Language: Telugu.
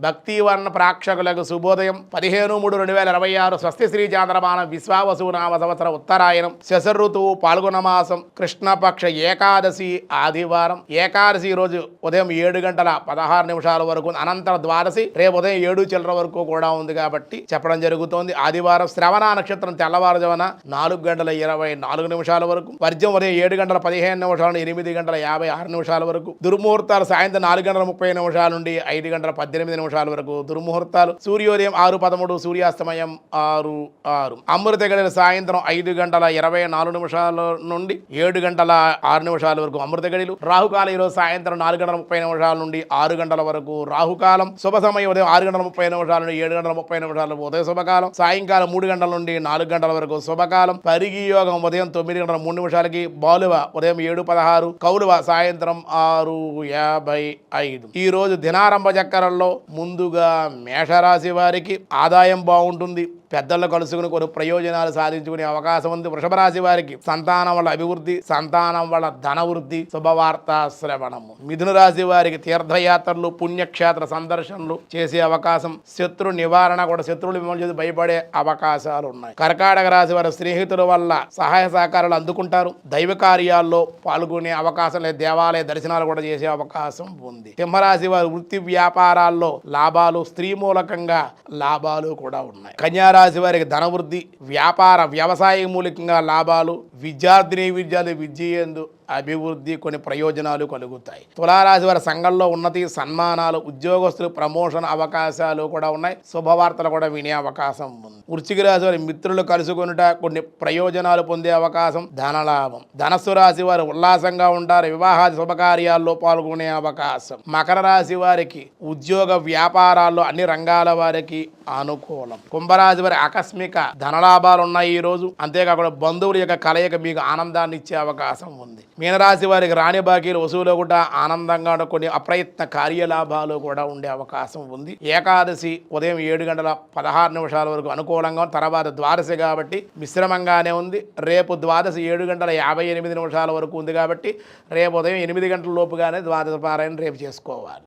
భక్తివర్ణ ప్రేక్షకులకు శుభోదయం 15/3/2026 స్వస్తి శ్రీ చాంద్రమాన విశ్వావసునామ సంవత్సర ఉత్తరాయణం శశర్ ఋతువు పాల్గొన మాసం కృష్ణపక్ష ఏకాదశి ఆదివారం. ఏకాదశి రోజు ఉదయం 7:16 వరకు, అనంతర ద్వాదశి రేపు ఉదయం 7 చిల్లర వరకు కూడా ఉంది కాబట్టి చెప్పడం జరుగుతోంది. ఆదివారం శ్రవణ నక్షత్రం తెల్లవారుజామున 4:24 వరకు, వర్జం ఉదయం 7:15 నుండి 8:56 వరకు, దుర్ముహూర్తాలు సాయంత్రం 4:30 నుండి 5:18 వరకు దుర్ముహూర్తాలు. సూర్యోదయం 6:13, సూర్యాస్తమయం 6:06. అమృత గడియలు సాయంత్రం 5:24 నుండి 7:06 వరకు అమృత గడియలు. రాహుకాలం ఈరోజు సాయంత్రం 4:30 నుండి 6 గంటల వరకు రాహుకాలం. శుభ సమయం ఉదయం 6:30 నుండి 7:30 ఉదయ శుభకాలం. సాయంకాలం 3 గంటల నుండి 4 గంటల వరకు శుభకాలం. పరిగి యోగం ఉదయం 9:03 బాలువ ఉదయం 7:16, కౌలువ సాయంత్రం 6:55. ఈ రోజు దినారంభ చక్రంలో ముందుగా మేషరాశి వారికి ఆదాయం బాగుంటుంది. పెద్దలను కలుసుకుని కొన్ని ప్రయోజనాలు సాధించుకునే అవకాశం ఉంది. వృషభ రాశి వారికి సంతానం వల్ల అభివృద్ధి, సంతానం వల్ల ధనవృద్ధి, శుభవార్త శ్రవణము. మిథున రాశి వారికి తీర్థయాత్రలు, పుణ్యక్షేత్ర సందర్శనలు చేసే అవకాశం, శత్రు నివారణ కూడా, శత్రువులు మిమ్మల్ని చేసి భయపడే అవకాశాలు ఉన్నాయి. కర్కాటక రాశి వారి స్నేహితుల వల్ల సహాయ సహకారాలు అందుకుంటారు. దైవ కార్యాల్లో పాల్గొనే అవకాశం లేదు. దేవాలయ దర్శనాలు కూడా చేసే అవకాశం ఉంది. సింహరాశి వారి వృత్తి వ్యాపారాల్లో లాభాలు, స్త్రీ మూలకంగా లాభాలు కూడా ఉన్నాయి. కన్యారాశి వారికి ధనవృద్ధి, వ్యాపార వ్యవసాయ మూలికంగా లాభాలు, విద్యార్థిని విద్యయందు అభివృద్ధి, కొన్ని ప్రయోజనాలు కలుగుతాయి. తులారాశి వారి సంఘంలో ఉన్నతి, సన్మానాలు, ఉద్యోగస్తులు ప్రమోషన్ అవకాశాలు కూడా ఉన్నాయి. శుభవార్తలు కూడా వినే అవకాశం ఉంది. వృశ్చిక రాశి వారి మిత్రులు కలుసుకొనుట, కొన్ని ప్రయోజనాలు పొందే అవకాశం, ధనలాభం. ధనస్సు రాశి వారు ఉల్లాసంగా ఉంటారు. వివాహాది శుభకార్యాల్లో పాల్గొనే అవకాశం. మకర రాశి వారికి ఉద్యోగ వ్యాపారాల్లో అన్ని రంగాల వారికి అనుకూలం. కుంభరాశి వారి ఆకస్మిక ధనలాభాలు ఉన్నాయి ఈ రోజు. అంతేకాకుండా బంధువుల యొక్క కలయిక మీకు ఆనందాన్ని ఇచ్చే అవకాశం ఉంది. మీనరాశి వారికి రాణి బాకీలు వసూలు కూడా ఆనందంగా, కొన్ని అప్రయత్న కార్యలాభాలు కూడా ఉండే అవకాశం ఉంది. ఏకాదశి ఉదయం 7:16 వరకు అనుకూలంగా, తర్వాత ద్వాదశి కాబట్టి మిశ్రమంగానే ఉంది. రేపు ద్వాదశి 7:58 వరకు ఉంది కాబట్టి రేపు ఉదయం 8 గంటల లోపుగానే ద్వాదశ పారాయణ రేపు చేసుకోవాలి.